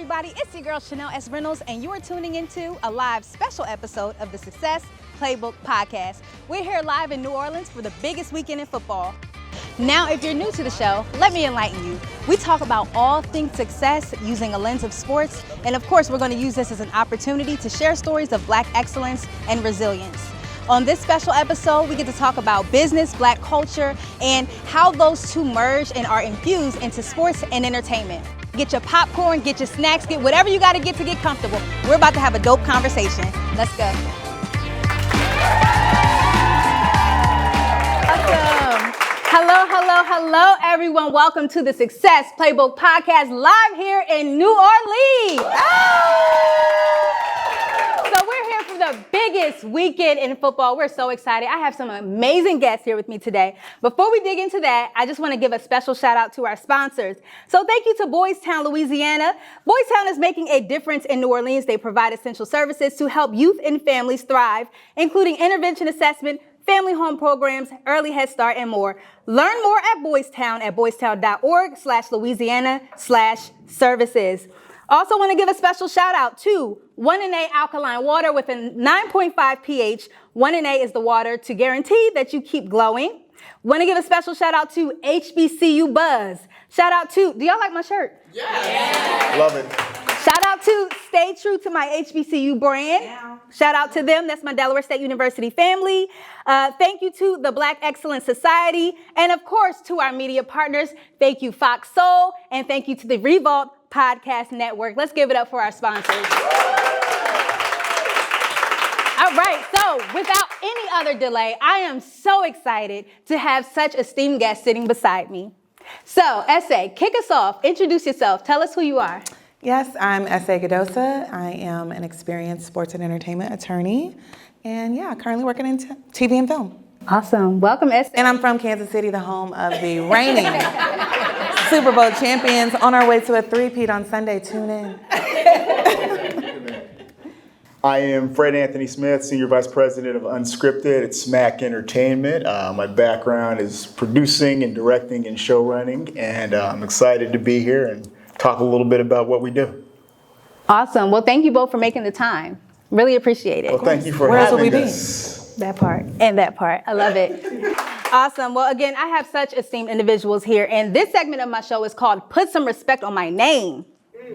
everybody, it's your girl Chanel S. Reynolds, and you are tuning into a live special episode of the Success Playbook podcast. We're here live in New Orleans for the biggest weekend in football. Now, if you're new to the show, let me enlighten you. We talk about all things success using a lens of sports, and of course, we're going to use this as an opportunity to share stories of Black excellence and resilience. On this special episode, we get to talk about business, Black culture, and how those two merge and are infused into sports and entertainment. Get your popcorn, get your snacks, get whatever you got to get comfortable. We're about to have a dope conversation. Let's go. Awesome. Hello, everyone. Welcome to the Success Playbook podcast live here in New Orleans. So we're here for the biggest weekend in football. We're so excited. I have some amazing guests here with me today. Before we dig into that, I just want to give a special shout out to our sponsors. So thank you to Boys Town, Louisiana. Boys Town is making a difference in New Orleans. They provide essential services to help youth and families thrive, including intervention assessment, family home programs, early Head Start, and more. Learn more at Boys Town at boystown.org/Louisiana/services. Also want to give a special shout out to 1A Alkaline Water with a 9.5 pH. 1A is the water to guarantee that you keep glowing. Want to give a special shout out to HBCU Buzz. Shout out to, do y'all like my shirt? Yeah. Love it. Shout out to Stay True to my HBCU brand. Yeah. Shout out to them. That's my Delaware State University family. Thank you to the Black Excellence Society. And of course, to our media partners. Thank you, Fox Soul. And thank you to the Revolt Podcast Network. Let's give it up for our sponsors. All right, so without any other delay, I am so excited to have such esteemed guests sitting beside me. So, S.A., kick us off. Introduce yourself. Tell us who you are. Yes, I'm S.A. Gadosa. I am an experienced sports and entertainment attorney. And currently working in TV and film. Awesome. Welcome, S.A. And I'm from Kansas City, the home of the reigning Super Bowl champions, on our way to a three-peat on Sunday. Tune in. I am Fred Anthony Smith, Senior Vice President of Unscripted at Smack Entertainment. My background is producing and directing and show running, and I'm excited to be here and talk a little bit about what we do. Awesome. Well, thank you both for making the time. Really appreciate it. Well, thank you for Where else having would we us. That part and that part. I love it. Awesome. Well, again, I have such esteemed individuals here, and this segment of my show is called Put Some Respect on My Name.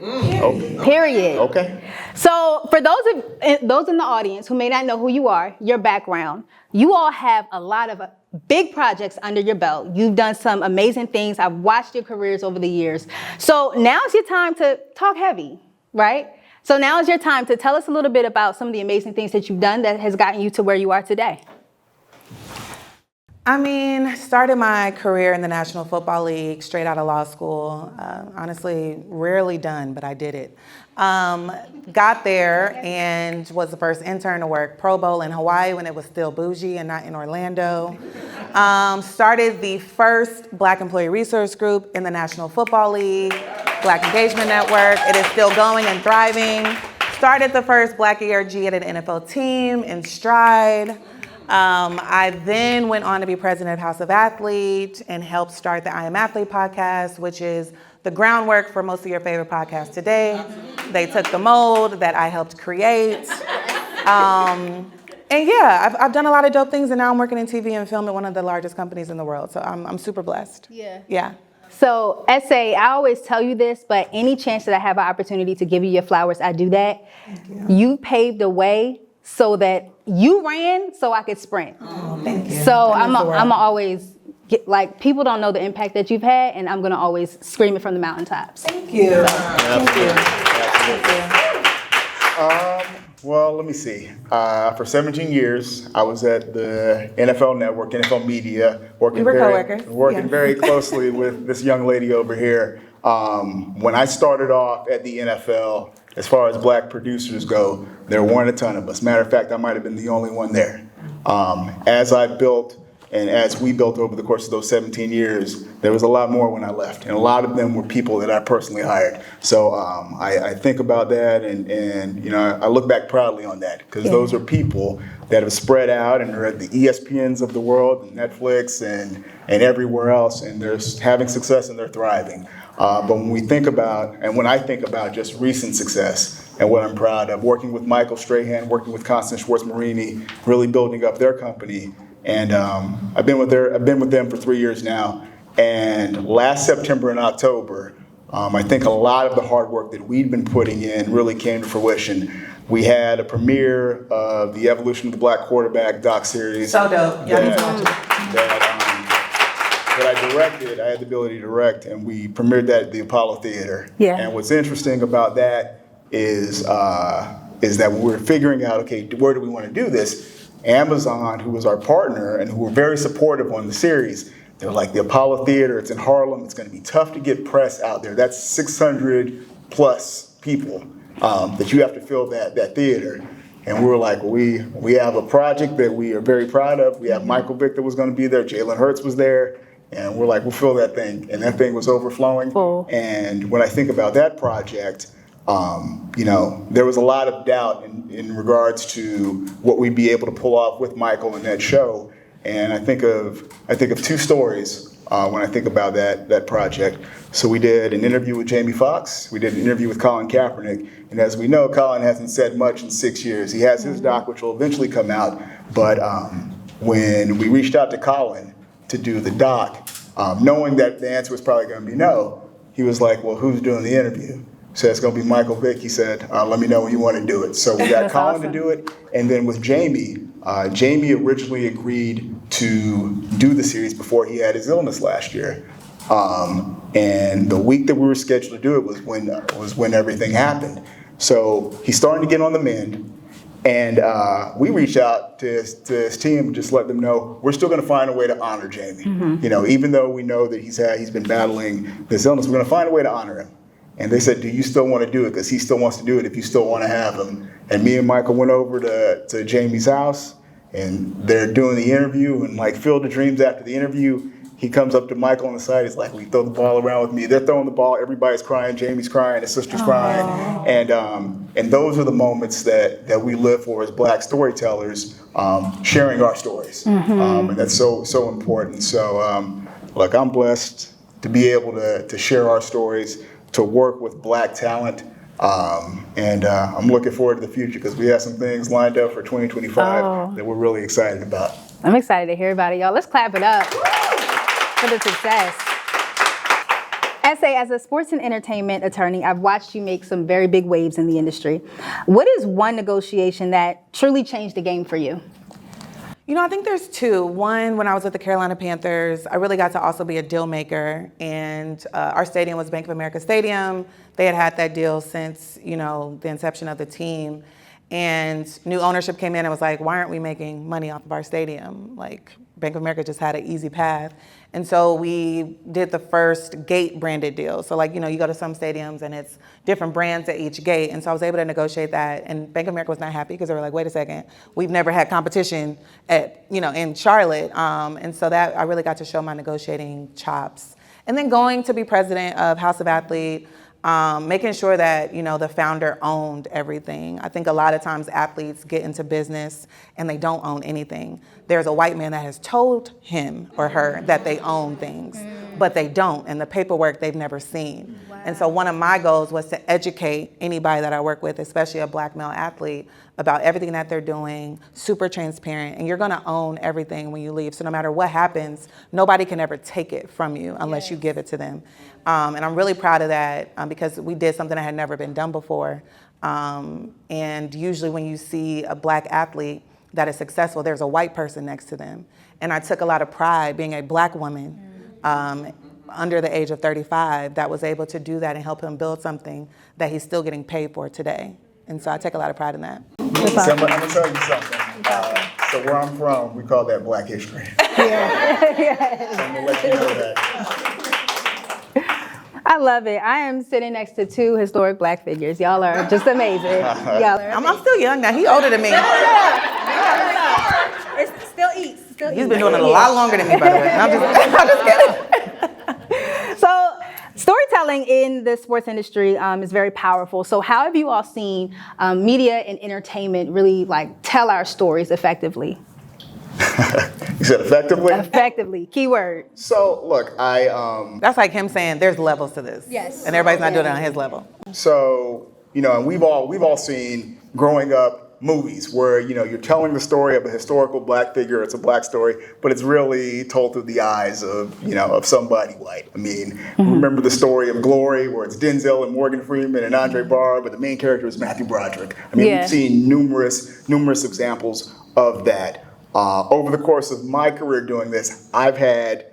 Okay. Period. Okay. So for those in the audience who may not know who you are, your background, you all have a lot of big projects under your belt. You've done some amazing things. I've watched your careers over the years. So now is your time to talk heavy, right? So now is your time to tell us a little bit about some of the amazing things that you've done that has gotten you to where you are today. Started my career in the National Football League straight out of law school. Honestly, rarely done, but I did it. Got there and was the first intern to work Pro Bowl in Hawaii when it was still bougie and not in Orlando. Started the first Black Employee Resource Group in the National Football League, Black Engagement Network. It is still going and thriving. Started the first Black ERG at an NFL team in Stride. I then went on to be president of House of Athlete and helped start the I Am Athlete podcast, which is the groundwork for most of your favorite podcasts today. They took the mold that I helped create. I've done a lot of dope things, and now I'm working in TV and film at one of the largest companies in the world. So I'm super blessed. Yeah. So, S.A., I always tell you this, but any chance that I have an opportunity to give you your flowers, I do that. Thank you. You paved the way so that you ran so I could sprint. Oh, thank you. So I'm always, people don't know the impact that you've had, and I'm going to always scream it from the mountaintops. Thank you. Thank you. Well, let me see. For 17 years, I was at the NFL Network, NFL Media, working very closely with this young lady over here. When I started off at the NFL, as far as Black producers go, there weren't a ton of us. Matter of fact, I might have been the only one there. As I built And as we built over the course of those 17 years, there was a lot more when I left. And a lot of them were people that I personally hired. So I think about that and you know, I look back proudly on that because those are people that have spread out and are at the ESPNs of the world, and Netflix and everywhere else, and they're having success and they're thriving. But when we think about, and when I think about just recent success and what I'm proud of, working with Michael Strahan, working with Constance Schwartz-Marini, really building up their company. And I've been with them for 3 years now. And last September and October, I think a lot of the hard work that we'd been putting in really came to fruition. We had a premiere of the Evolution of the Black Quarterback doc-series. So dope. Y'all need to watch it. That I directed. I had the ability to direct, and we premiered that at the Apollo Theater. Yeah. And what's interesting about that is that when we were figuring out, okay, where do we want to do this? Amazon, who was our partner and who were very supportive on the series, they were like, the Apollo Theater, it's in Harlem, it's going to be tough to get press out there. That's 600 plus people that you have to fill that theater. And we were like, well, we have a project that we are very proud of. We have Michael Vick that was going to be there, Jalen Hurts was there, and we're like, we'll fill that thing. And that thing was overflowing. Oh. And when I think about that project, you know, there was a lot of doubt in regards to what we'd be able to pull off with Michael in that show. And I think of two stories when I think about that project. So we did an interview with Jamie Foxx. We did an interview with Colin Kaepernick. And as we know, Colin hasn't said much in 6 years. He has his doc, which will eventually come out. But when we reached out to Colin to do the doc, knowing that the answer was probably going to be no, he was like, well, who's doing the interview? So it's going to be Michael Vick. He said, let me know when you want to do it. So we got Colin to do it. And then with Jamie, Jamie originally agreed to do the series before he had his illness last year. And the week that we were scheduled to do it was when everything happened. So he's starting to get on the mend. And we reached out to his team and just let them know we're still going to find a way to honor Jamie. Mm-hmm. You know, even though we know that he's been battling this illness, we're going to find a way to honor him. And they said, do you still want to do it? Because he still wants to do it if you still want to have him. And me and Michael went over to Jamie's house, and they're doing the interview. And like Field of Dreams, after the interview, he comes up to Michael on the side. He's like, "We throw the ball around with me." They're throwing the ball. Everybody's crying. Jamie's crying. His sister's crying. And those are the moments that we live for as Black storytellers, sharing our stories. And that's so important. So, look, I'm blessed to be able to share our stories, to work with Black talent. And I'm looking forward to the future because we have some things lined up for 2025 that we're really excited about. I'm excited to hear about it, y'all. Let's clap it up for the success. As a sports and entertainment attorney, I've watched you make some very big waves in the industry. What is one negotiation that truly changed the game for you? You know, I think there's two. One, when I was with the Carolina Panthers, I really got to also be a deal maker. And our stadium was Bank of America Stadium. They had that deal since, you know, the inception of the team. And new ownership came in and was like, why aren't we making money off of our stadium? Like, Bank of America just had an easy path. And so we did the first gate branded deal. So like, you know, you go to some stadiums and it's different brands at each gate. And so I was able to negotiate that. And Bank of America was not happy because they were like, wait a second, we've never had competition at, you know, in Charlotte. And so that I really got to show my negotiating chops. And then going to be president of House of Athlete, making sure that, you know, the founder owned everything. I think a lot of times athletes get into business and they don't own anything. There's a white man that has told him or her that they own things, but they don't, and the paperwork they've never seen. Wow. And so one of my goals was to educate anybody that I work with, especially a Black male athlete, about everything that they're doing, super transparent, and you're gonna own everything when you leave. So no matter what happens, nobody can ever take it from you unless you give it to them. And I'm really proud of that because we did something that had never been done before. And usually when you see a Black athlete that is successful, there's a white person next to them. And I took a lot of pride being a Black woman under the age of 35 that was able to do that and help him build something that he's still getting paid for today. And so I take a lot of pride in that. So I'm gonna tell you something. So where I'm from, we call that Black history. So I'm gonna let you know that. I love it. I am sitting next to two historic Black figures. Y'all are just amazing. Y'all are I'm still young now. He older than me. It's still East. He's been doing it a lot longer than me, by the way. I'm just kidding. So storytelling in the sports industry is very powerful. So how have you all seen media and entertainment really like tell our stories effectively? You said effectively? Effectively, keyword. So look, That's like him saying there's levels to this. Yes. And everybody's not doing it on his level. So, and we've all seen growing up movies where, you're telling the story of a historical black figure, it's a black story, but it's really told through the eyes of somebody white. I mean, remember the story of Glory where it's Denzel and Morgan Freeman and Andre Barr, but the main character is Matthew Broderick. I mean, we've seen numerous examples of that. Over the course of my career doing this, I've had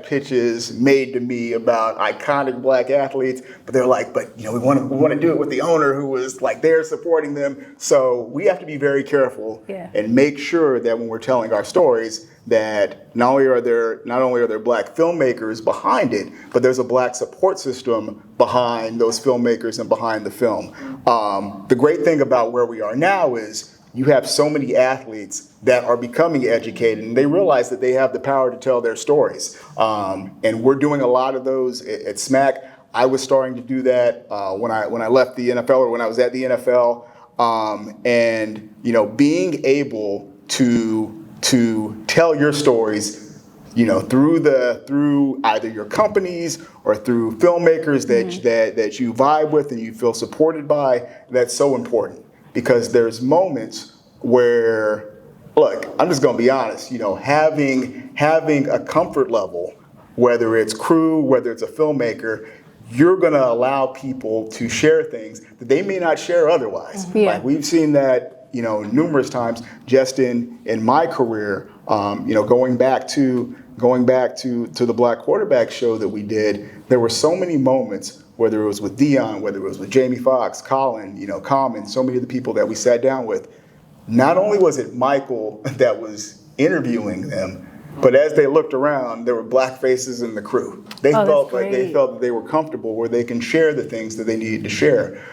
pitches made to me about iconic black athletes, but they're like, we want to do it with the owner who was like there supporting them. So we have to be very careful and make sure that when we're telling our stories, that not only are there black filmmakers behind it, but there's a black support system behind those filmmakers and behind the film. The great thing about where we are now is you have so many athletes that are becoming educated and they realize that they have the power to tell their stories. And we're doing a lot of those at SMAC. I was starting to do that when I left the NFL or when I was at the NFL. And being able to tell your stories, through either your companies or through filmmakers that you vibe with and you feel supported by, that's so important. Because there's moments where, look, I'm just gonna be honest, having a comfort level, whether it's crew, whether it's a filmmaker, you're gonna allow people to share things that they may not share otherwise. Like we've seen that, numerous times just in my career, going back to the Black Quarterback show that we did, there were so many moments, whether it was with Dion, whether it was with Jamie Foxx, Colin, Common, so many of the people that we sat down with. Not only was it Michael that was interviewing them, but as they looked around, there were black faces in the crew. They felt that they were comfortable where they can share the things that they needed to share.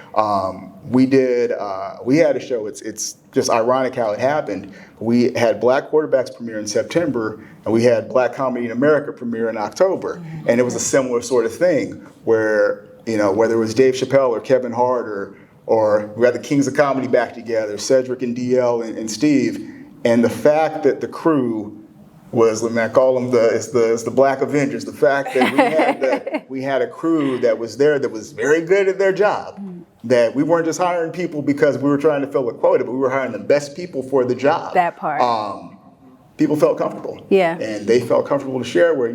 We had a show, it's just ironic how it happened. We had Black Quarterbacks premiere in September, and we had Black Comedy in America premiere in October. And it was a similar sort of thing where, whether it was Dave Chappelle or Kevin Hart or we had the Kings of Comedy back together, Cedric and DL and Steve. And the fact that the crew was, I call them the Black Avengers. The fact that we had a crew that was there that was very good at their job. That we weren't just hiring people because we were trying to fill a quota, but we were hiring the best people for the job. That part. People felt comfortable. Yeah. And they felt comfortable to share. Where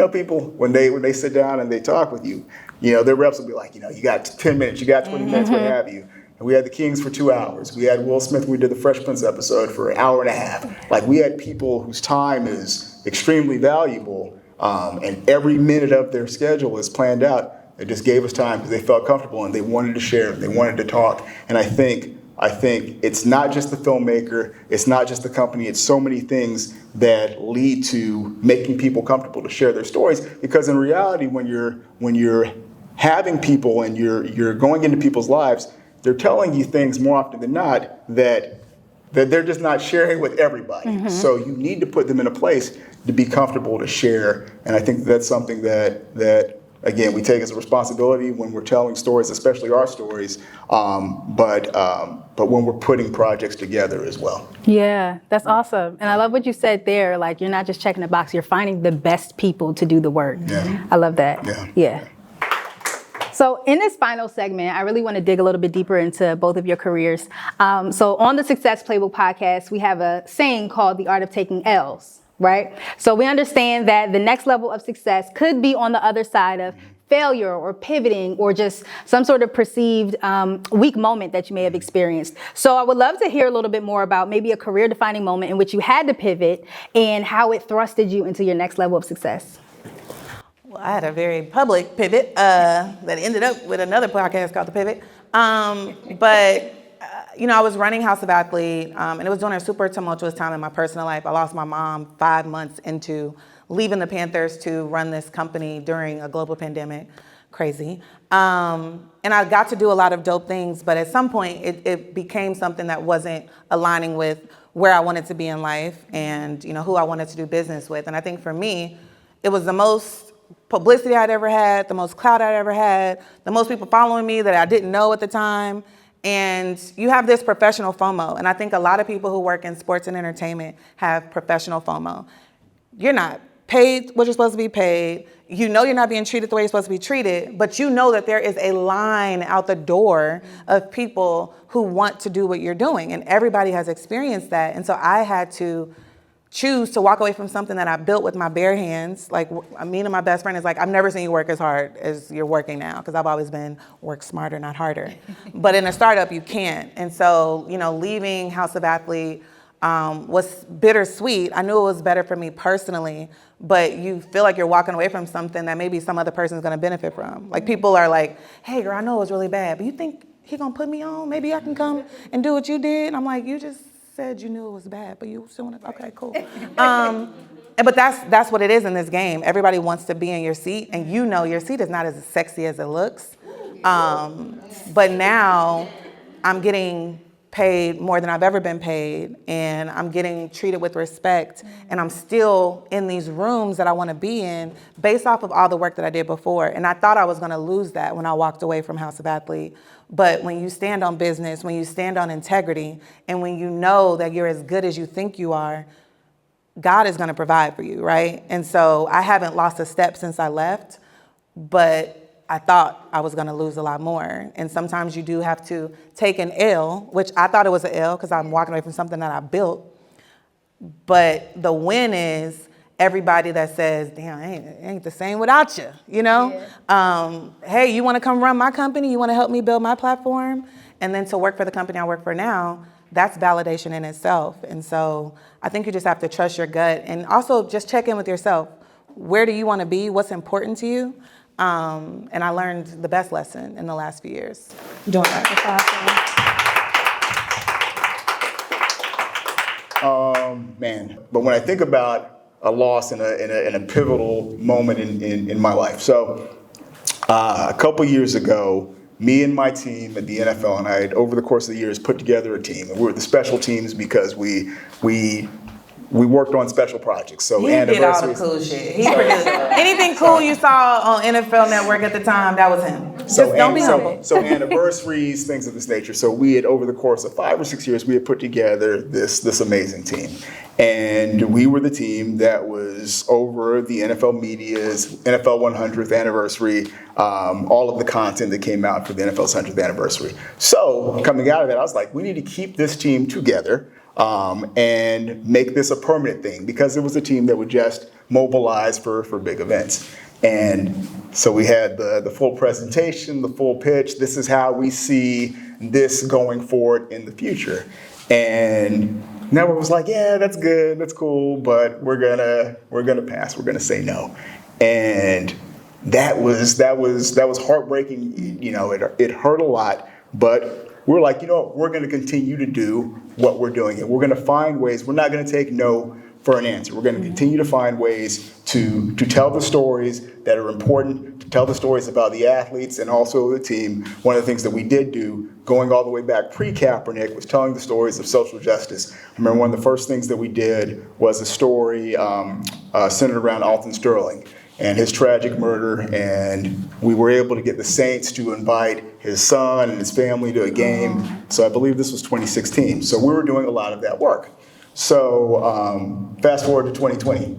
people when they sit down and they talk with you, their reps will be like, you got 10 minutes, you got 20 minutes, what have you. And we had the Kings for 2 hours. We had Will Smith, we did the Fresh Prince episode for an hour and a half. Like we had people whose time is extremely valuable, and every minute of their schedule is planned out. They just gave us time because they felt comfortable and they wanted to share, they wanted to talk. And I think it's not just the filmmaker, it's not just the company, it's so many things that lead to making people comfortable to share their stories. Because in reality, when you're having people and you're going into people's lives, they're telling you things more often than not that they're just not sharing with everybody. So you need to put them in a place to be comfortable to share. And I think that's something that again, we take as a responsibility when we're telling stories, especially our stories, but when we're putting projects together as well. Yeah, that's awesome. And I love what you said there, like you're not just checking the box, you're finding the best people to do the work. Yeah. I love that. Yeah. So in this final segment, I really want to dig a little bit deeper into both of your careers. So on the Success Playbook podcast, we have a saying called the art of taking L's. Right? So we understand that the next level of success could be on the other side of failure or pivoting or just some sort of perceived weak moment that you may have experienced. So I would love to hear a little bit more about maybe a career-defining moment in which you had to pivot and how it thrusted you into your next level of success. Well, I had a very public pivot that ended up with another podcast called The Pivot. I was running House of Athlete, and it was during a super tumultuous time in my personal life. I lost my mom 5 months into leaving the Panthers to run this company during a global pandemic. Crazy. And I got to do a lot of dope things, but at some point it became something that wasn't aligning with where I wanted to be in life and, who I wanted to do business with. And I think for me, it was the most publicity I'd ever had, the most clout I'd ever had, the most people following me that I didn't know at the time. And you have this professional FOMO. And I think a lot of people who work in sports and entertainment have professional FOMO. You're not paid what you're supposed to be paid. You know you're not being treated the way you're supposed to be treated, but you know that there is a line out the door of people who want to do what you're doing. And everybody has experienced that. And so I had to choose to walk away from something that I built with my bare hands. Like, me and my best friend is like, I've never seen you work as hard as you're working now, because I've always been work smarter, not harder. But in a startup, you can't. And so, leaving House of Athlete was bittersweet. I knew it was better for me personally, but you feel like you're walking away from something that maybe some other person's gonna benefit from. Like, people are like, hey girl, I know it was really bad, but you think he gonna put me on? Maybe I can come and do what you did? And I'm like, you just said you knew it was bad, but you still wanna, okay, cool. But that's what it is in this game. Everybody wants to be in your seat, and your seat is not as sexy as it looks. But now I'm getting paid more than I've ever been paid, and I'm getting treated with respect, and I'm still in these rooms that I want to be in based off of all the work that I did before. And I thought I was going to lose that when I walked away from House of Athlete. But when you stand on business, when you stand on integrity, and when you know that you're as good as you think you are, God is going to provide for you, right? And so I haven't lost a step since I left, but I thought I was going to lose a lot more. And sometimes you do have to take an L, which I thought it was an L because I'm walking away from something that I built. But the win is everybody that says, damn, it ain't the same without you, Yeah. Hey, you want to come run my company? You want to help me build my platform? And then to work for the company I work for now, that's validation in itself. And so I think you just have to trust your gut and also just check in with yourself. Where do you want to be? What's important to you? And I learned the best lesson in the last few years doing that. That's awesome. Man, but when I think about a loss in a pivotal moment in my life, so a couple years ago, me and my team at the NFL, and I had, over the course of the years, put together a team. And we were the special teams because we worked on special projects. So he did all the cool shit. He produced anything cool you saw on NFL Network at the time, that was him. Just don't be humble. So anniversaries, things of this nature. So we had, over the course of 5 or 6 years, we had put together this amazing team. And we were the team that was over the NFL media's NFL 100th anniversary, all of the content that came out for the NFL's 100th anniversary. So coming out of that, I was like, we need to keep this team together. And make this a permanent thing, because it was a team that would just mobilize for big events. And so we had the full presentation, the full pitch. This is how we see this going forward in the future. And Network was like, yeah, that's good, that's cool, but we're gonna pass. We're gonna say no. And that was heartbreaking. It hurt a lot, but we're like, we're going to continue to do what we're doing. And we're going to find ways. We're not going to take no for an answer. We're going to continue to find ways to tell the stories that are important, to tell the stories about the athletes and also the team. One of the things that we did do, going all the way back pre-Kaepernick, was telling the stories of social justice. I remember one of the first things that we did was a story centered around Alton Sterling and his tragic murder, and we were able to get the Saints to invite his son and his family to a game. So I believe this was 2016. So we were doing a lot of that work. So fast forward to 2020.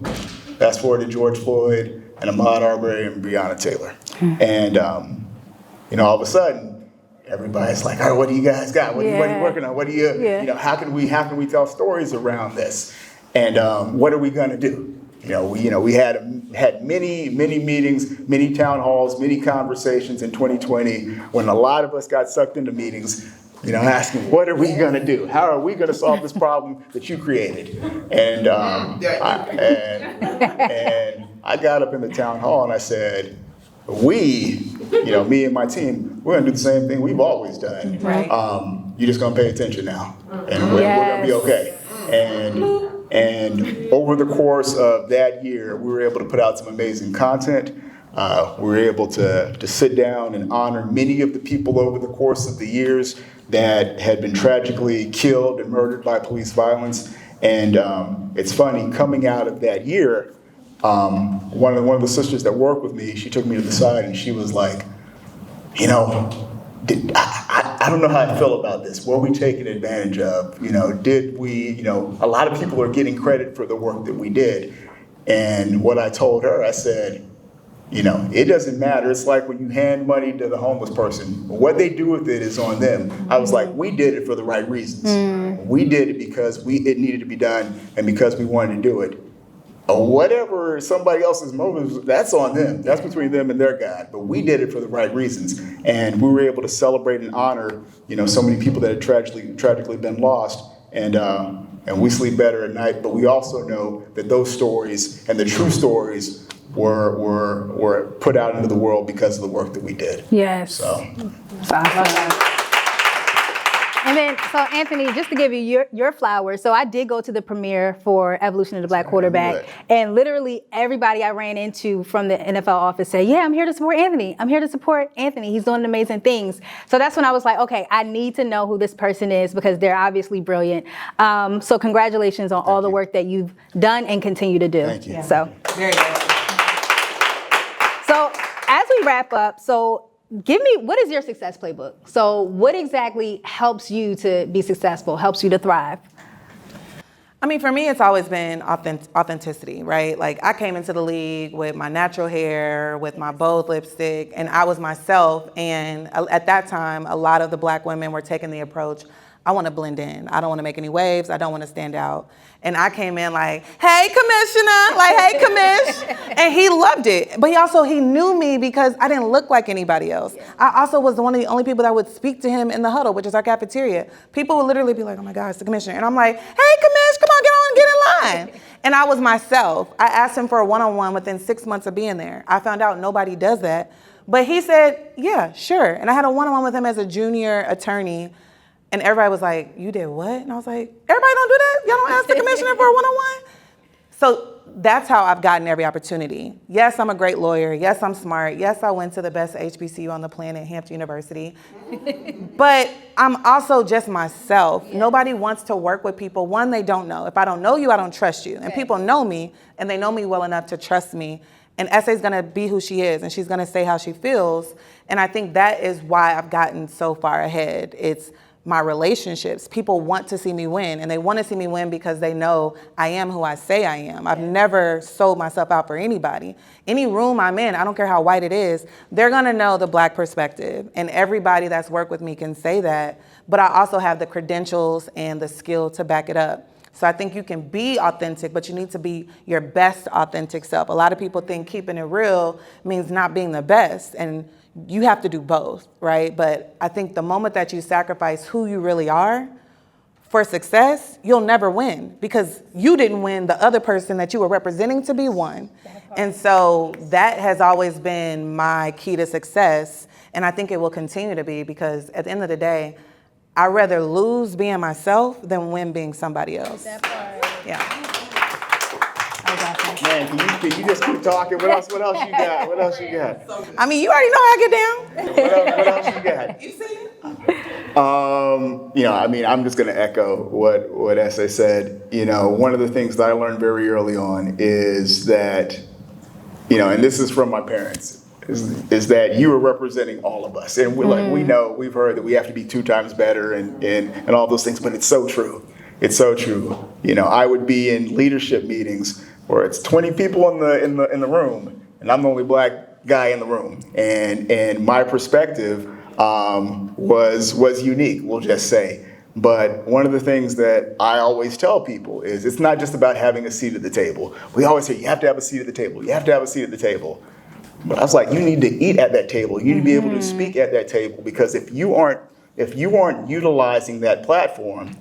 Fast forward to George Floyd and Ahmaud Arbery and Breonna Taylor. And all of a sudden, everybody's like, all right, what do you guys got? What are you working on? What do you, how can we tell stories around this? And what are we gonna do? We had many meetings, many town halls, many conversations in 2020 when a lot of us got sucked into meetings, asking, what are we going to do? How are we going to solve this problem that you created? And I got up in the town hall and I said, me and my team, we're going to do the same thing we've always done. Right. You're just going to pay attention now, and we're going to be okay. And over the course of that year, we were able to put out some amazing content. We were able to sit down and honor many of the people over the course of the years that had been tragically killed and murdered by police violence. And it's funny, coming out of that year, one of the sisters that worked with me, she took me to the side and she was like, you know, I don't know how I feel about this. Were we taken advantage of? You know, did we, you know, a lot of people are getting credit for the work that we did. And what I told her, I said, you know, it doesn't matter. It's like when you hand money to the homeless person. What they do with it is on them. I was like, we did it for the right reasons. We did it because it needed to be done and because we wanted to do it. Whatever somebody else's motives, that's on them. That's between them and their God. But we did it for the right reasons. And we were able to celebrate and honor, you know, so many people that had tragically been lost. And we sleep better at night. But we also know that those stories and the true stories were put out into the world because of the work that we did. Yes. So. And then, so Anthony, just to give you your flowers, so I did go to the premiere for Evolution of the Black Quarterback, and literally everybody I ran into from the NFL office said, yeah, I'm here to support Anthony. I'm here to support Anthony. He's doing amazing things. So that's when I was like, okay, I need to know who this person is because they're obviously brilliant. So congratulations on all the work that you've done and continue to do. Thank you. So. Very good. So as we wrap up, so give me, what is your success playbook? So what exactly helps you to be successful, helps you to thrive? I mean, for me, it's always been authenticity, right? Like, I came into the league with my natural hair, with my bold lipstick, and I was myself. And at that time, a lot of the Black women were taking the approach, I want to blend in. I don't want to make any waves. I don't want to stand out. And I came in like, hey, commissioner, like, hey, commish. And he loved it. But he knew me because I didn't look like anybody else. I also was one of the only people that would speak to him in the huddle, which is our cafeteria. People would literally be like, oh my God, it's the commissioner. And I'm like, hey, commish, come on, get in line. And I was myself. I asked him for a one-on-one within 6 months of being there. I found out nobody does that. But he said, yeah, sure. And I had a one-on-one with him as a junior attorney. And everybody was like, you did what? And I was like, everybody don't do that? Y'all don't ask the commissioner for a one-on-one? So that's how I've gotten every opportunity. Yes, I'm a great lawyer. Yes, I'm smart. Yes, I went to the best HBCU on the planet, Hampton University. But I'm also just myself. Yeah. Nobody wants to work with people. One, they don't know. If I don't know you, I don't trust you. And people know me, and they know me well enough to trust me. And Essay's gonna be who she is, and she's gonna say how she feels. And I think that is why I've gotten so far ahead. It's my relationships. People want to see me win, and they want to see me win because they know I am who I say I am. I've never sold myself out for anybody. Any room I'm in, I don't care how white it is, they're gonna know the Black perspective, and everybody that's worked with me can say that, but I also have the credentials and the skill to back it up. So I think you can be authentic, but you need to be your best authentic self. A lot of people think keeping it real means not being the best, and you have to do both, right? But I think the moment that you sacrifice who you really are for success, you'll never win because you didn't win, the other person that you were representing to be won. And so that has always been my key to success. And I think it will continue to be because at the end of the day, I'd rather lose being myself than win being somebody else. That part. Yeah. Man, can you just keep talking? What else you got? What else you got? I mean, you already know how I get down. What else you got? You see? You know, I mean, I'm just going to echo what Essay said. You know, one of the things that I learned very early on is that, you know, and this is from my parents, is that you are representing all of us. And we know, we've heard that we have to be 2 times better and all those things, but it's so true. It's so true. You know, I would be in leadership meetings where it's 20 people in the room, and I'm the only Black guy in the room, and my perspective was unique, we'll just say. But one of the things that I always tell people is it's not just about having a seat at the table. We always say you have to have a seat at the table. You have to have a seat at the table. But I was like, you need to eat at that table. You need to be able to speak at that table, because if you aren't utilizing that platform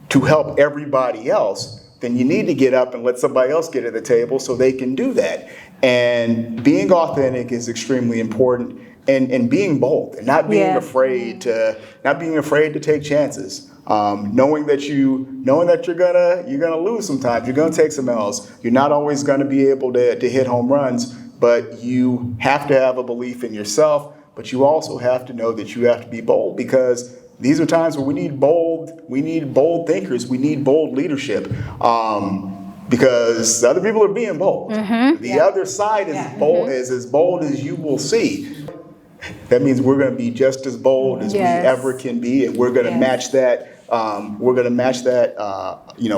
to help everybody else, then you need to get up and let somebody else get at the table so they can do that. And being authentic is extremely important, and being bold and not being afraid to take chances. Knowing that you're gonna lose sometimes, you're gonna take some L's. You're not always gonna be able to hit home runs, but you have to have a belief in yourself, but you also have to know that you have to be bold, because these are times where we need bold thinkers, we need bold leadership, because other people are being bold. The other side is as bold as you will see. That means we're going to be just as bold as we ever can be, and we're going to match that.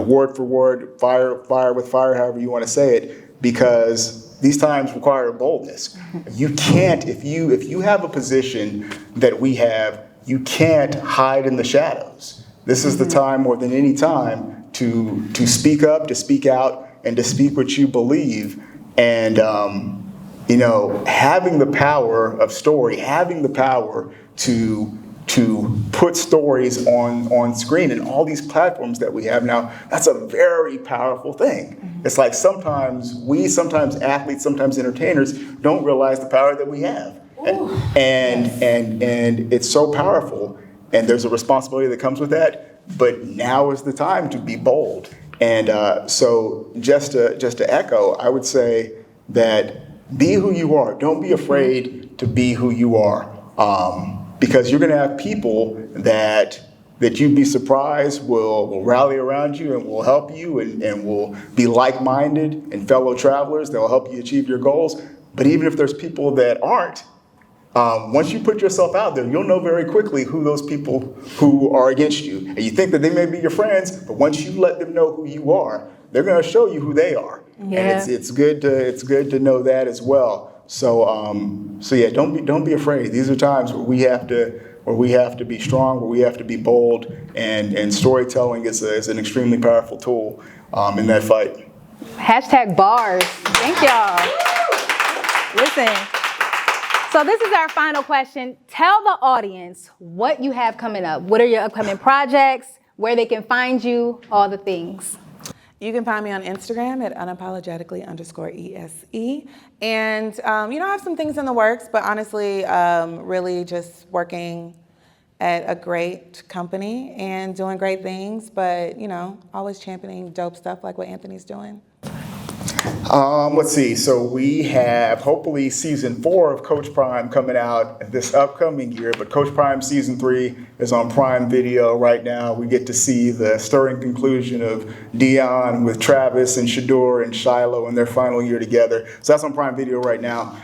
Word for word, fire with fire, however you want to say it, because these times require boldness. You can't, if you have a position that we have, you can't hide in the shadows. This is the time more than any time to speak up, to speak out, and to speak what you believe. And having the power of story, having the power to put stories on screen and all these platforms that we have now, that's a very powerful thing. It's like sometimes athletes, sometimes entertainers don't realize the power that we have. And it's so powerful, and there's a responsibility that comes with that, but now is the time to be bold. And so just to echo, I would say that be who you are. Don't be afraid to be who you are, because you're going to have people that you'd be surprised will rally around you and will help you and will be like-minded and fellow travelers. They'll help you achieve your goals. But even if there's people that aren't, once you put yourself out there, you'll know very quickly who those people who are against you. And you think that they may be your friends, but once you let them know who you are, they're going to show you who they are. Yeah. And it's good to know that as well. So don't be afraid. These are times where we have to be strong, where we have to be bold, and storytelling is an extremely powerful tool in that fight. #bars. Thank y'all. Listen. So this is our final question. Tell the audience what you have coming up. What are your upcoming projects? Where they can find you? All the things. You can find me on Instagram at unapologetically_ESE. And, I have some things in the works, but honestly, really just working at a great company and doing great things, but, always championing dope stuff like what Anthony's doing. Let's see. So we have hopefully season 4 of Coach Prime coming out this upcoming year, but Coach Prime season 3 is on Prime Video right now. We get to see the stirring conclusion of Dion with Travis and Shador and Shiloh in their final year together. So that's on Prime Video right now.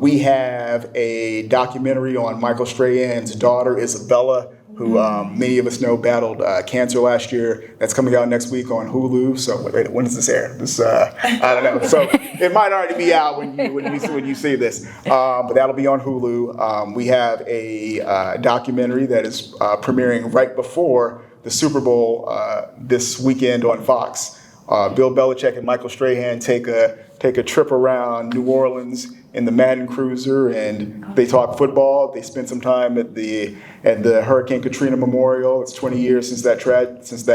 We have a documentary on Michael Strahan's daughter, Isabella, who many of us know battled cancer last year. That's coming out next week on Hulu. So wait, when does this air? I don't know. So it might already be out when you see this. But that'll be on Hulu. We have a documentary that is premiering right before the Super Bowl this weekend on Fox. Bill Belichick and Michael Strahan take a trip around New Orleans in the Madden Cruiser, and they talk football. They spend some time at the Hurricane Katrina Memorial. It's 20 years since that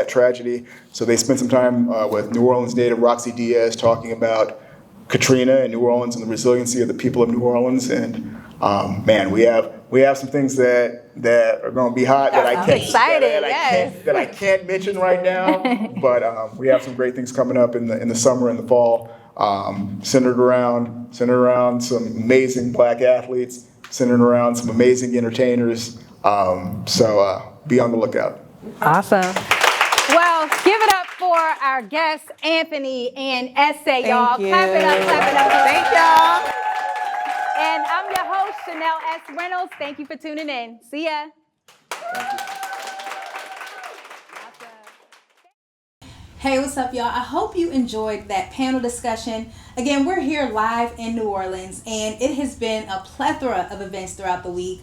tragedy. So they spent some time with New Orleans native Roxy Diaz talking about Katrina and New Orleans and the resiliency of the people of New Orleans. And we have some things that are going to be hot that I can't mention right now. But we have some great things coming up in the summer and the fall. Centered around some amazing Black athletes, centered around some amazing entertainers. So be on the lookout. Awesome. Well, give it up for our guests, Anthony and Essay, y'all. Clap it up. Thank y'all. And I'm your host, Chanel S. Reynolds. Thank you for tuning in. See ya. Thank you. Hey, what's up, y'all? I hope you enjoyed that panel discussion. Again, we're here live in New Orleans, and it has been a plethora of events throughout the week.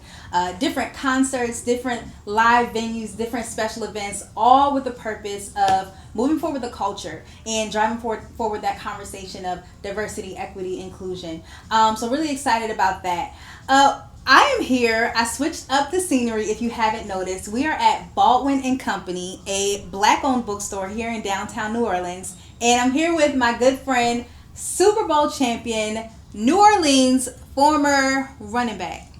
Different concerts, different live venues, different special events, all with the purpose of moving forward the culture and driving forward that conversation of diversity, equity, inclusion. So really excited about that. I am here. I switched up the scenery if you haven't noticed. We are at Baldwin & Company, a Black-owned bookstore here in downtown New Orleans. And I'm here with my good friend, Super Bowl champion, New Orleans former running back.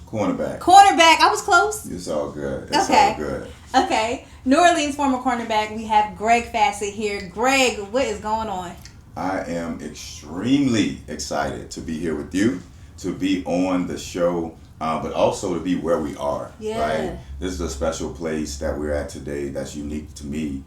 Cornerback. I was close. It's all good. All good. Okay. New Orleans former cornerback. We have Greg Fassett here. Greg, what is going on? I am extremely excited to be here with you, to be on the show, but also to be where we are. Yeah. Right? This is a special place that we're at today that's unique to me.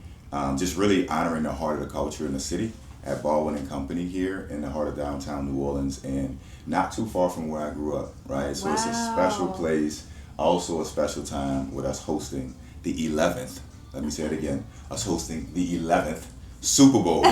Just really honoring the heart of the culture in the city at Baldwin and Company here in the heart of downtown New Orleans, and not too far from where I grew up. Right? So it's a special place, also a special time with us hosting the 11th. Let me say it again. Us hosting the 11th Super Bowl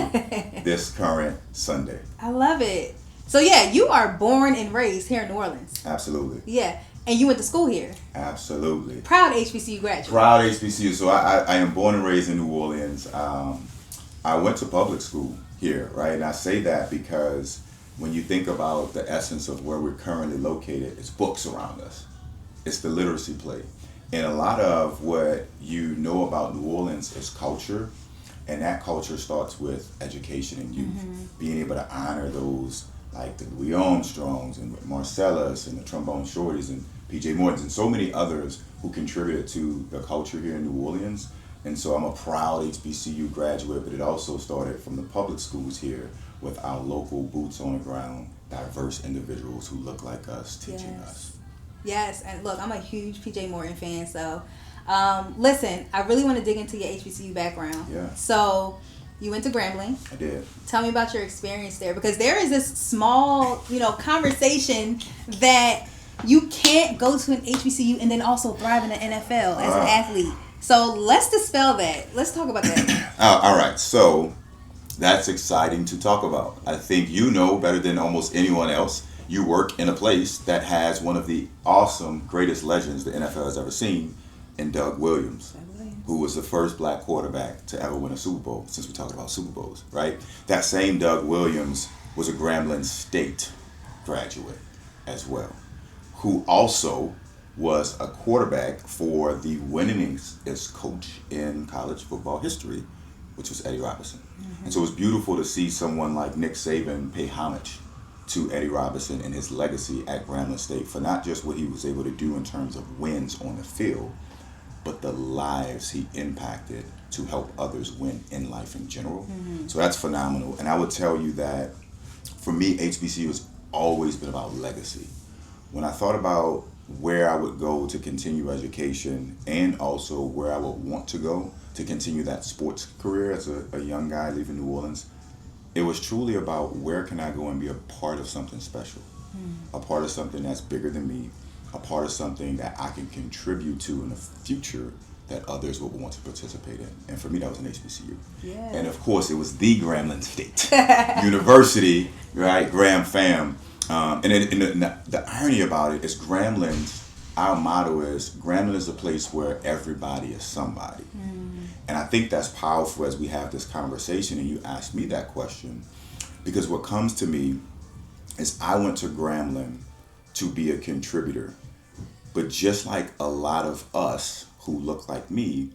this current Sunday. I love it. So yeah, you are born and raised here in New Orleans. Absolutely. Yeah, and you went to school here. Absolutely. Proud HBCU graduate. Proud HBCU. So I am born and raised in New Orleans. I went to public school here, right? And I say that because when you think about the essence of where we're currently located, it's books around us. It's the literacy plate. And a lot of what you know about New Orleans is culture. And that culture starts with education and youth, being able to honor those like the Louis Armstrongs and Marcellus and the Trombone Shorties and PJ Mortons and so many others who contributed to the culture here in New Orleans. And so I'm a proud HBCU graduate, but it also started from the public schools here with our local boots on the ground, diverse individuals who look like us teaching us. Yes, and look, I'm a huge PJ Morton fan, so listen, I really want to dig into your HBCU background. Yeah. So, you went to Grambling. I did. Tell me about your experience there, because there is this small, conversation that you can't go to an HBCU and then also thrive in the NFL as an athlete. So, let's dispel that. Let's talk about that. All right. So, that's exciting to talk about. I think you know better than almost anyone else. You work in a place that has one of the awesome, greatest legends the NFL has ever seen, in Doug Williams, who was the first black quarterback to ever win a Super Bowl, since we're talking about Super Bowls, right? That same Doug Williams was a Grambling State graduate as well, who also was a quarterback for the winningest coach in college football history, which was Eddie Robinson. And so it's beautiful to see someone like Nick Saban pay homage to Eddie Robinson and his legacy at Grambling State for not just what he was able to do in terms of wins on the field, but the lives he impacted to help others win in life in general. So that's phenomenal. And I would tell you that for me, HBCU has always been about legacy. When I thought about where I would go to continue education and also where I would want to go to continue that sports career as a young guy leaving New Orleans, it was truly about where can I go and be a part of something special, a part of something that's bigger than me, a part of something that I can contribute to in the future that others will want to participate in. And for me, that was an HBCU. Yeah. And of course, it was the Grambling State University, right? Graham fam. And the irony about it is Grambling's, our motto is, Grambling is a place where everybody is somebody. And I think that's powerful as we have this conversation and you ask me that question, because what comes to me is I went to Grambling to be a contributor. But just like a lot of us who look like me,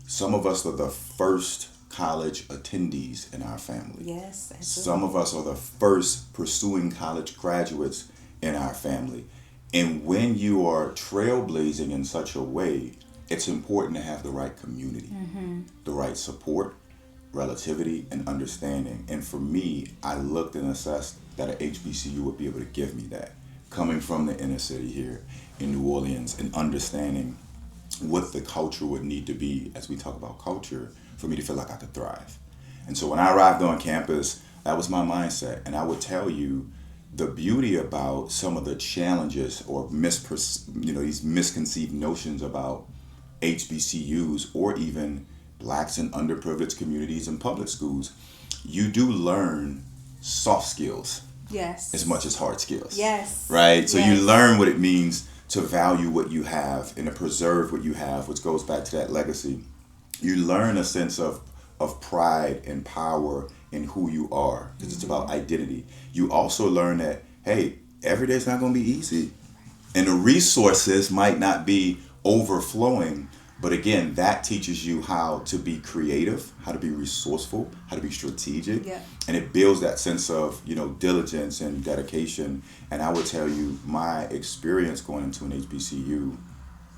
some of us are the first college attendees in our family. Yes, absolutely. Some of us are the first pursuing college graduates in our family. And when you are trailblazing in such a way, it's important to have the right community, the right support, relativity, and understanding. And for me, I looked and assessed that an HBCU would be able to give me that. Coming from the inner city here in New Orleans and understanding what the culture would need to be as we talk about culture for me to feel like I could thrive. And so when I arrived on campus, that was my mindset. And I would tell you the beauty about some of the challenges or these misconceived notions about HBCUs or even blacks and underprivileged communities in public schools, you do learn soft skills. Yes. As much as hard skills. Yes. Right? So yes. You learn what it means to value what you have and to preserve what you have, which goes back to that legacy. You learn a sense of pride and power in who you are, because it's about identity. You also learn that, hey, every day's not going to be easy. And the resources might not be overflowing, but again, that teaches you how to be creative, how to be resourceful, how to be strategic. Yeah. And it builds that sense of, diligence and dedication. And I would tell you, my experience going into an HBCU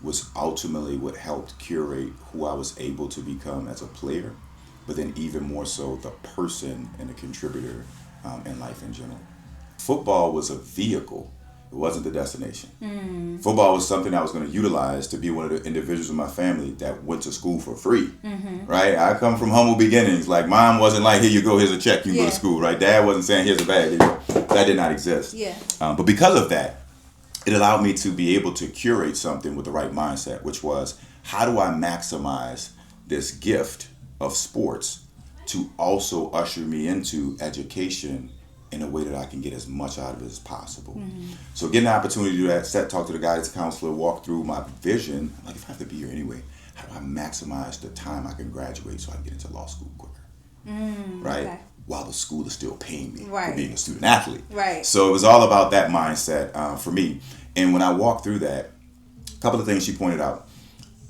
was ultimately what helped curate who I was able to become as a player but then even more so the person and the contributor in life in general. Football was a vehicle. It wasn't the destination. Football was something I was going to utilize to be one of the individuals in my family that went to school for free, right? I come from humble beginnings. Like, mom wasn't like, here you go, here's a check, you can go to school, right? Dad wasn't saying, here's a bag. That did not exist. But because of that, it allowed me to be able to curate something with the right mindset, which was, how do I maximize this gift of sports to also usher me into education in a way that I can get as much out of it as possible. So getting the opportunity to do that, talk to the guidance counselor, walk through my vision, like, if I have to be here anyway, how do I maximize the time I can graduate so I can get into law school quicker, right? Okay. While the school is still paying me for being a student athlete. Right. So it was all about that mindset for me. And when I walked through that, a couple of things she pointed out.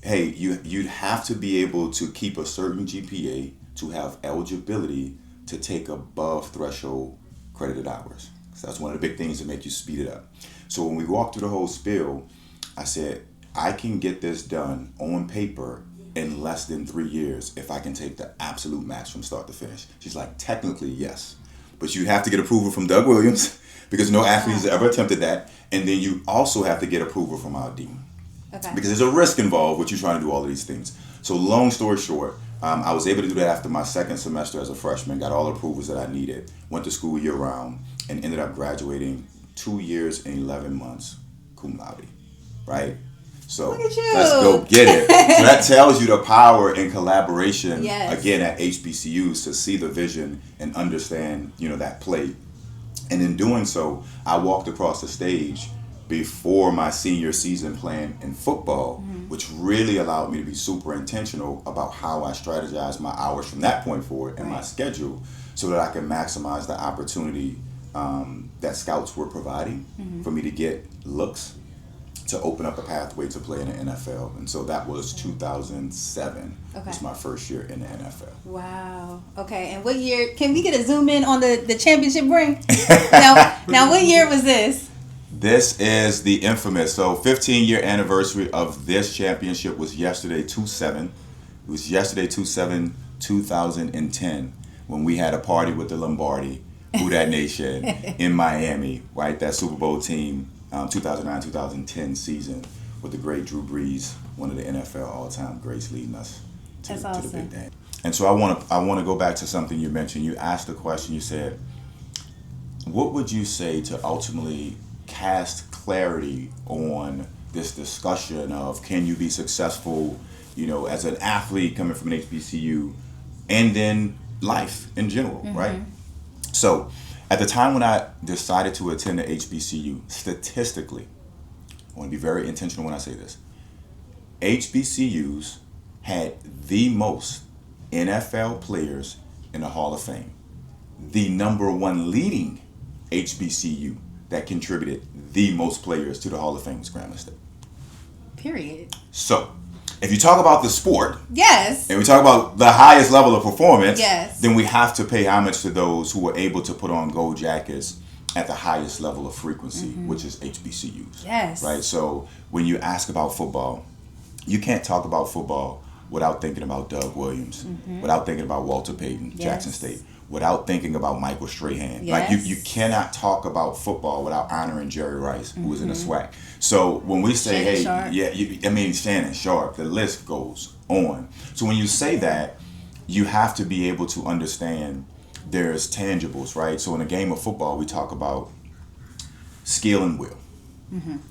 Hey, you'd have to be able to keep a certain GPA to have eligibility to take above threshold credited hours. So that's one of the big things that make you speed it up. So when we walked through the whole spiel, I said, I can get this done on paper in less than 3 years if I can take the absolute max from start to finish. She's like, technically, yes. But you have to get approval from Doug Williams because no athlete has ever attempted that. And then you also have to get approval from our dean. Okay. Because there's a risk involved with you trying to do all of these things. So long story short, I was able to do that after my second semester as a freshman, got all the approvals that I needed, went to school year round, and ended up graduating 2 years and 11 months cum laude, right? So let's go get it. So that tells you the power in collaboration, again, at HBCUs to see the vision and understand, that play. And in doing so, I walked across the stage before my senior season plan in football, which really allowed me to be super intentional about how I strategize my hours from that point forward and my schedule so that I can maximize the opportunity that scouts were providing for me to get looks to open up a pathway to play in the NFL. And so that was 2007. Was my first year in the NFL. Wow. Okay. And what year? Can we get a zoom in on the championship ring? now, what year was this? This is the infamous, 15-year anniversary of this championship was yesterday, 2/7. It was yesterday, 2/7, 2010, when we had a party with the Lombardi, Who Dat Nation, in Miami, right? That Super Bowl team, 2009-2010 season with the great Drew Brees, one of the NFL all-time greats, leading us to the big day. And so I want to go back to something you mentioned. You asked a question. You said, what would you say to ultimately cast clarity on this discussion of can you be successful, as an athlete coming from an HBCU, and then life in general, right? So at the time when I decided to attend the HBCU, statistically, I want to be very intentional when I say this, HBCUs had the most NFL players in the Hall of Fame. The number one leading HBCU that contributed the most players to the Hall of Fame was Grambling State. Period. So, if you talk about the sport, and we talk about the highest level of performance, yes, then we have to pay homage to those who were able to put on gold jackets at the highest level of frequency, which is HBCUs. Yes. Right? So, when you ask about football, you can't talk about football without thinking about Doug Williams, without thinking about Walter Payton, Jackson State, without thinking about Michael Strahan. Yes. Like you cannot talk about football without honoring Jerry Rice, who was in the SWAC. So when we say, Shannon Sharp, the list goes on. So when you say that, you have to be able to understand there's tangibles, right? So in a game of football, we talk about skill and will,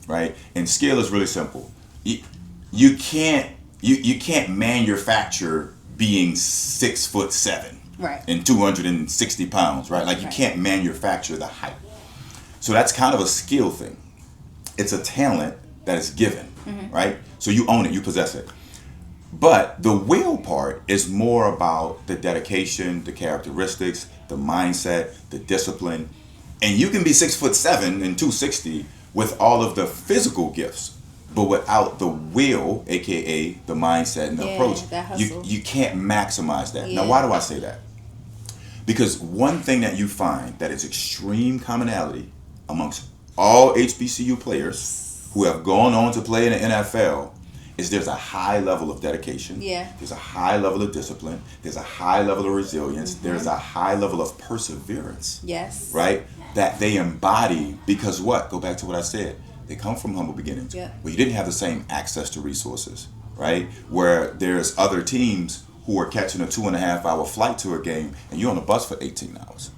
right? And skill is really simple. You can't manufacture being 6'7", right, and 260 pounds, right? Like you can't manufacture the height. So that's kind of a skill thing. It's a talent that is given, right? So you own it, you possess it. But the will part is more about the dedication, the characteristics, the mindset, the discipline. And you can be 6'7" and 260 with all of the physical gifts. But without the will, aka the mindset and the approach, you can't maximize that. Now, why do I say that? Because one thing that you find that is extreme commonality amongst all HBCU players who have gone on to play in the NFL is there's a high level of dedication. Yeah. There's a high level of discipline. There's a high level of resilience. There's a high level of perseverance. Yes. Right? That they embody because what? Go back to what I said. They come from humble beginnings. Yeah. Where you didn't have the same access to resources. Right? Where there's other teams who are catching a 2.5 hour flight to a game and you're on the bus for 18 hours.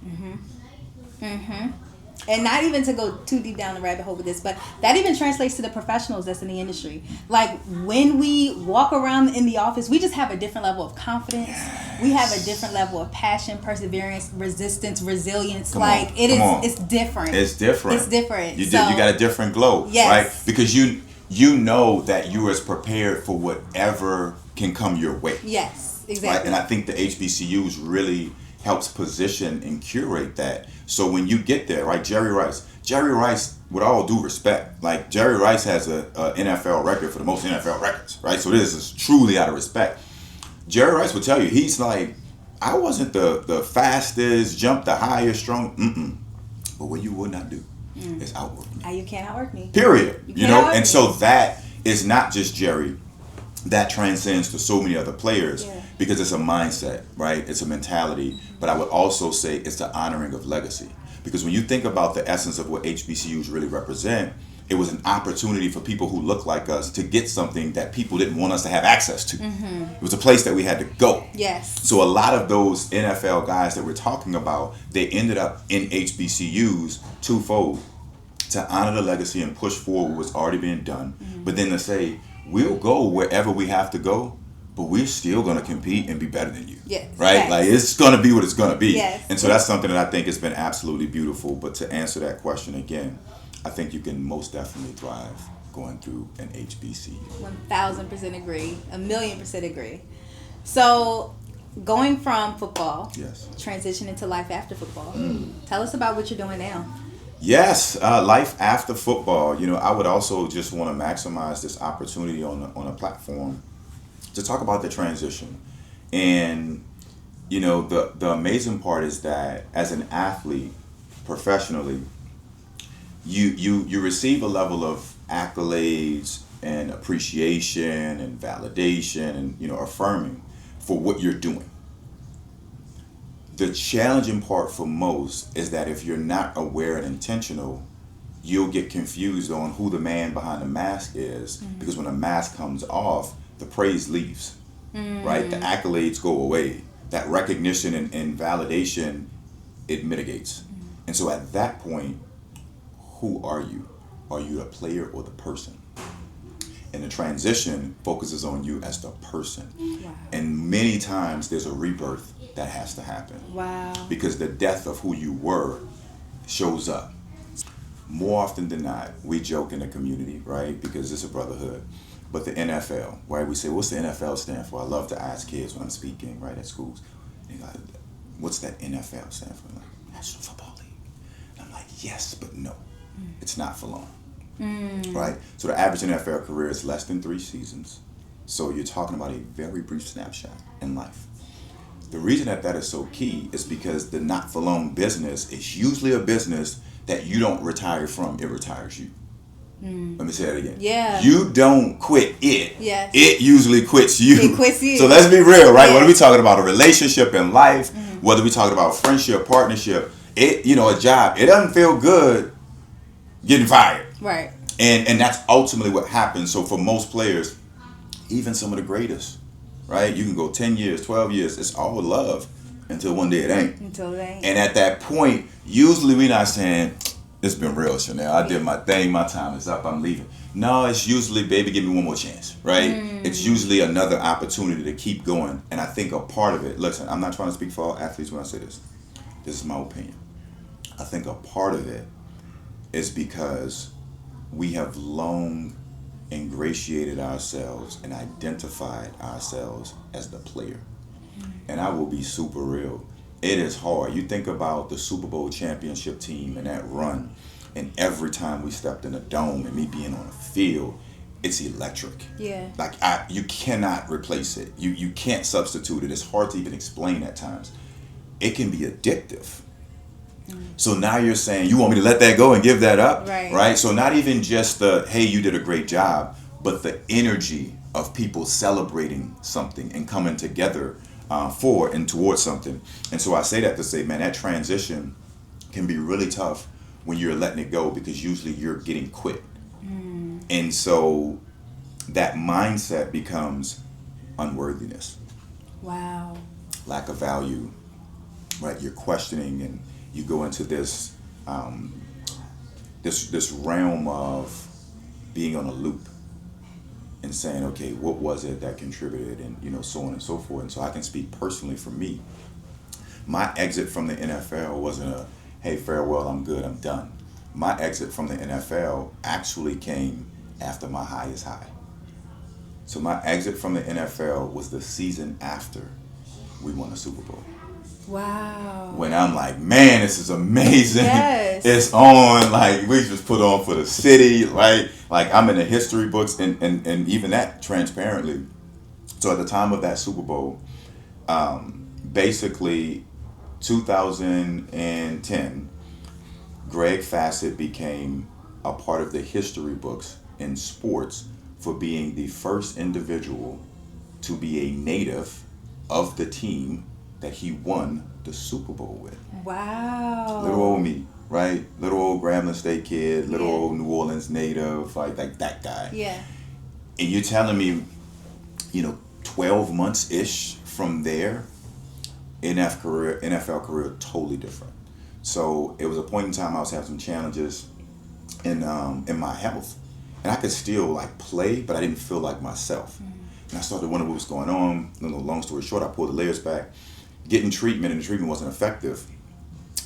And not even to go too deep down the rabbit hole with this, but that even translates to the professionals that's in the industry. Like when we walk around in the office, we just have a different level of confidence. Yes. We have a different level of passion, perseverance, resistance, resilience. It's different. It's different. It's different. You got a different glow, yes. Right? Because you know that you're as prepared for whatever can come your way. Yes, exactly. Right? And I think the HBCUs really helps position and curate that. So when you get there, right, Jerry Rice, with all due respect, like Jerry Rice has a NFL record for the most NFL records, right? So this is truly out of respect. Jerry Rice will tell you, he's like, I wasn't the fastest, jumped the highest, strong, But what you would not do is outwork me. You can't outwork me. Period. You know, and so that is not just Jerry. That transcends to so many other players because it's a mindset, right? It's a mentality. But I would also say it's the honoring of legacy. Because when you think about the essence of what HBCUs really represent, it was an opportunity for people who look like us to get something that people didn't want us to have access to. It was a place that we had to go. Yes. So a lot of those NFL guys that we're talking about, they ended up in HBCUs twofold. To honor the legacy and push forward what's already being done. But then to say, we'll go wherever we have to go, but we're still going to compete and be better than you. Yes. Right? Yes. Like, it's going to be what it's going to be. Yes. And so that's something that I think has been absolutely beautiful. But to answer that question again, I think you can most definitely thrive going through an HBCU. 1,000% agree. 1,000,000% agree. So, going from football, transitioning to life after football. Tell us about what you're doing now. Yes, life after football. You know, I would also just want to maximize this opportunity on a platform to talk about the transition. And, you know, the amazing part is that as an athlete, professionally, you receive a level of accolades and appreciation and validation and, you know, affirming for what you're doing. The challenging part for most is that if you're not aware and intentional, you'll get confused on who the man behind the mask is, because when the mask comes off, the praise leaves, right? The accolades go away. That recognition and validation, it mitigates. And so at that point, who are you? Are you the player or the person? And the transition focuses on you as the person. Wow. And many times there's a rebirth that has to happen. Wow. Because the death of who you were shows up. More often than not, we joke in the community, right? Because it's a brotherhood. But the NFL, right? We say, what's the NFL stand for? I love to ask kids when I'm speaking, right, at schools. They go, what's that NFL stand for? I'm like, National Football League. And I'm like, yes, but no. It's not for long. Right? So the average NFL career is less than 3 seasons. So you're talking about a very brief snapshot in life. The reason that is so key is because the not for long business is usually a business that you don't retire from, it retires you. Let me say that again. Yeah. You don't quit it. Yes. It usually quits you. It quits you. So let's be real, right? Yes. Whether we talking about a relationship in life, whether we talking about friendship, partnership, a job, it doesn't feel good getting fired. Right. And that's ultimately what happens. So for most players, even some of the greatest, right? You can go 10 years, 12 years, it's all love until one day it ain't. Until it ain't. And at that point, usually we're not saying, it's been real, Chanel. I did my thing, my time is up, I'm leaving. No, it's usually, baby, give me one more chance, right? It's usually another opportunity to keep going. And I think a part of it, listen, I'm not trying to speak for all athletes when I say this. This is my opinion. I think a part of it is because we have long ingratiated ourselves and identified ourselves as the player. And I will be super real. It is hard. You think about the Super Bowl championship team and that run, and every time we stepped in a dome and me being on a field, it's electric. Yeah. Like you cannot replace it. You can't substitute it. It's hard to even explain at times. It can be addictive. So now you're saying you want me to let that go and give that up, right? So not even just the, hey, you did a great job, but the energy of people celebrating something and coming together for and towards something. And so I say that to say, man, that transition can be really tough when you're letting it go, because usually you're getting quit. And so that mindset becomes unworthiness. Wow. Lack of value, right? You're questioning, and you go into this this realm of being on a loop and saying, okay, what was it that contributed, and so on and so forth. And so I can speak personally for me. My exit from the NFL wasn't a, hey, farewell, I'm good, I'm done. My exit from the NFL actually came after my highest high. So my exit from the NFL was the season after we won the Super Bowl. Wow. When I'm like, man, this is amazing. Yes. It's on. Like, we just put on for the city, right? Like, I'm in the history books, and even that transparently. So at the time of that Super Bowl, basically 2010, Greg Fassett became a part of the history books in sports for being the first individual to be a native of the team that he won the Super Bowl with. Wow. Little old me, right? Little old Grambling State kid, little old New Orleans native, like that guy. Yeah. And you're telling me, 12 months-ish from there, NFL career totally different. So it was a point in time I was having some challenges in my health. And I could still play, but I didn't feel like myself. And I started wondering what was going on. Long story short, I pulled the layers back, getting treatment, and the treatment wasn't effective.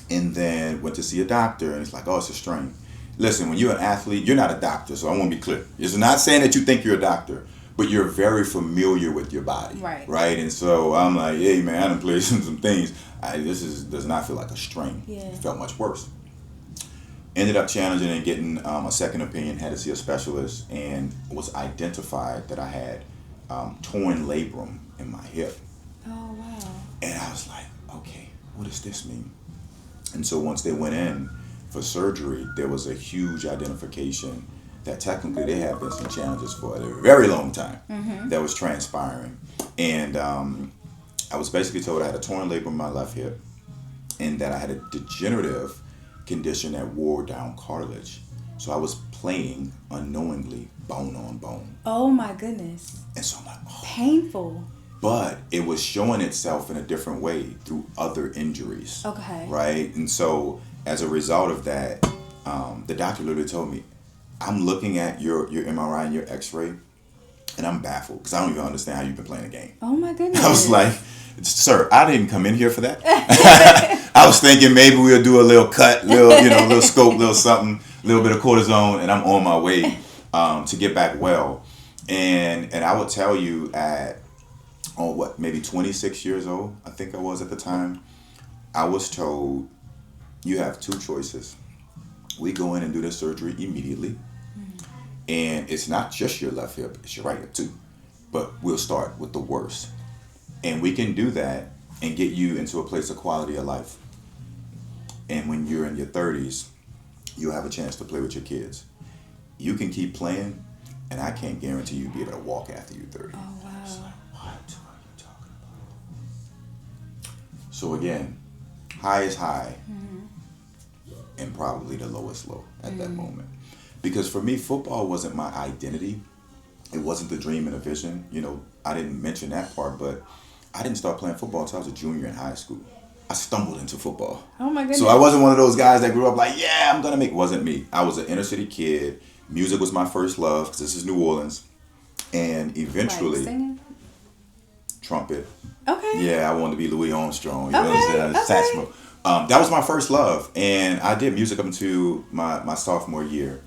And then went to see a doctor, and it's like, oh, it's a strain. Listen, when you're an athlete, you're not a doctor, so I want to be clear. It's not saying that you think you're a doctor, but you're very familiar with your body. Right? And so I'm like, hey, man, I done played some things. Does not feel like a strain. Yeah. It felt much worse. Ended up challenging and getting a second opinion, had to see a specialist, and was identified that I had torn labrum in my hip. Oh, wow. And I was like, okay, what does this mean? And so once they went in for surgery, there was a huge identification that technically there had been some challenges for a very long time that was transpiring. And I was basically told I had a torn labrum in my left hip, and that I had a degenerative condition that wore down cartilage. So I was playing unknowingly bone on bone. Oh my goodness. And so I'm like, oh. Painful. But it was showing itself in a different way through other injuries. Okay. Right? And so as a result of that, the doctor literally told me, I'm looking at your MRI and your x-ray, and I'm baffled because I don't even understand how you've been playing the game. Oh my goodness. I was like, sir, I didn't come in here for that. I was thinking maybe we'll do a little cut, little scope, little something, a little bit of cortisone, and I'm on my way to get back well. And I would tell you maybe 26 years old, I think I was at the time, I was told, you have two choices. We go in and do the surgery immediately. And it's not just your left hip, it's your right hip too. But we'll start with the worst. And we can do that and get you into a place of quality of life. And when you're in your 30s, you'll have a chance to play with your kids. You can keep playing, and I can't guarantee you'll be able to walk after you're 30. Oh, wow. It's like, what are you talking about? So again, highest high and probably the lowest low at that moment. Because for me, football wasn't my identity. It wasn't the dream and the vision. I didn't mention that part, but I didn't start playing football until I was a junior in high school. I stumbled into football. Oh my goodness. So I wasn't one of those guys that grew up like, yeah, I'm going to make it. Wasn't me. I was an inner city kid. Music was my first love because this is New Orleans. And eventually, Like singing? Trumpet. Okay. Yeah, I wanted to be Louis Armstrong. You know what I'm saying? Okay. Saxophone. That was my first love. And I did music up until my sophomore year.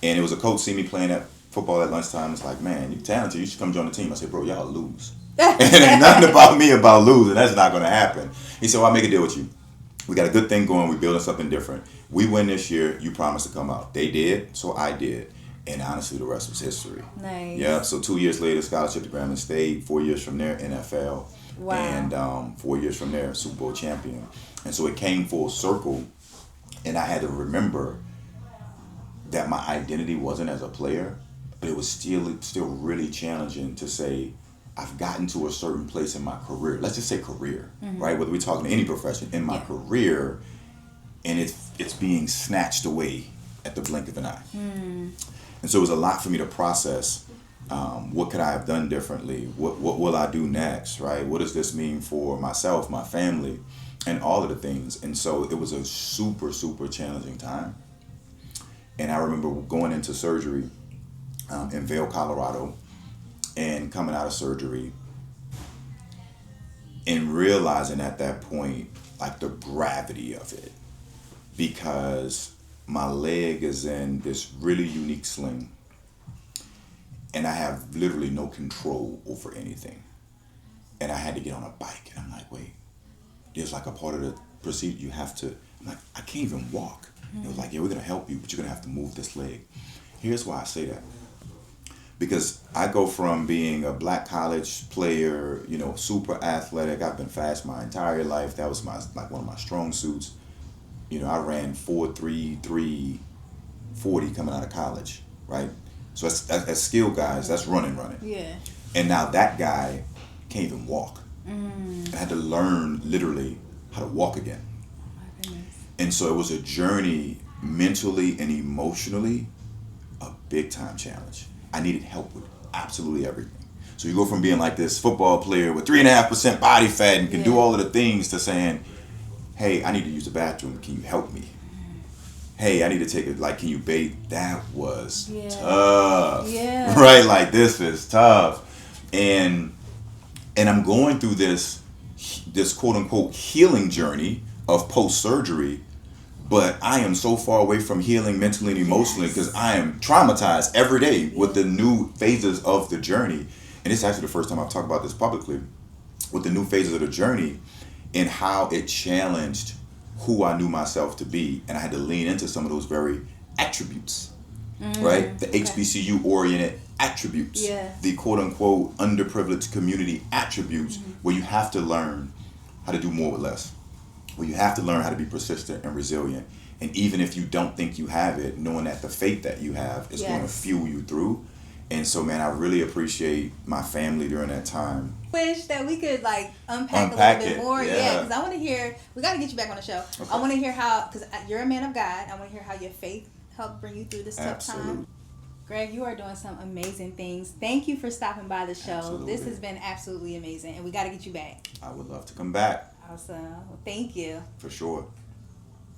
And it was a coach see me playing at football at lunchtime. It's like, man, you're talented. You should come join the team. I said, bro, y'all lose. And it ain't nothing about me about losing. That's not going to happen. He said, well, I'll make a deal with you. We got a good thing going. We're building something different. We win this year. You promised to come out. They did, so I did. And honestly, the rest was history. Nice. Yeah, so 2 years later, scholarship to Grambling State. 4 years from there, NFL. Wow. And 4 years from there, Super Bowl champion. And so it came full circle. And I had to remember that my identity wasn't as a player, but it was still really challenging to say, I've gotten to a certain place in my career. Let's just say career, right? Whether we're talking any profession, in my career, and it's being snatched away at the blink of an eye. And so it was a lot for me to process. What could I have done differently? What will I do next, right? What does this mean for myself, my family, and all of the things? And so it was a super, super challenging time. And I remember going into surgery in Vail, Colorado, and coming out of surgery and realizing at that point, like, the gravity of it, because my leg is in this really unique sling and I have literally no control over anything. And I had to get on a bike, and I'm like, wait, there's like a part of the procedure you have to, I'm like, I can't even walk. It was like, yeah, we're gonna help you, but you're gonna have to move this leg. Here's why I say that. Because I go from being a black college player, you know, super athletic. I've been fast my entire life. That was one of my strong suits. You know, I ran 4.33 40 coming out of college, right? So as skilled guys, that's running. Yeah. And now that guy can't even walk. I had to learn literally how to walk again. Oh my goodness. And so it was a journey mentally and emotionally, a big time challenge. I needed help with absolutely everything. So you go from being like this football player with 3.5% body fat and can do all of the things to saying, hey, I need to use the bathroom. Can you help me? Hey, I need to take it. Like, can you bathe? That was tough. Yeah. Right? Like, this is tough. And I'm going through this quote unquote healing journey of post-surgery, but I am so far away from healing mentally and emotionally because I am traumatized every day with the new phases of the journey. And it's actually the first time I've talked about this publicly, with the new phases of the journey and how it challenged who I knew myself to be. And I had to lean into some of those very attributes, right? The HBCU oriented attributes, the quote unquote underprivileged community attributes, where you have to learn how to do more with less, where you have to learn how to be persistent and resilient. And even if you don't think you have it, knowing that the faith that you have is going to fuel you through. And so, man, I really appreciate my family during that time. Wish that we could like unpack a little bit more. Yeah, because I want to hear, we got to get you back on the show. Okay. I want to hear how, because you're a man of God, I want to hear how your faith helped bring you through this tough time. Greg, you are doing some amazing things. Thank you for stopping by the show. Absolutely. This has been absolutely amazing, and we got to get you back. I would love to come back. Awesome. Well, thank you. For sure.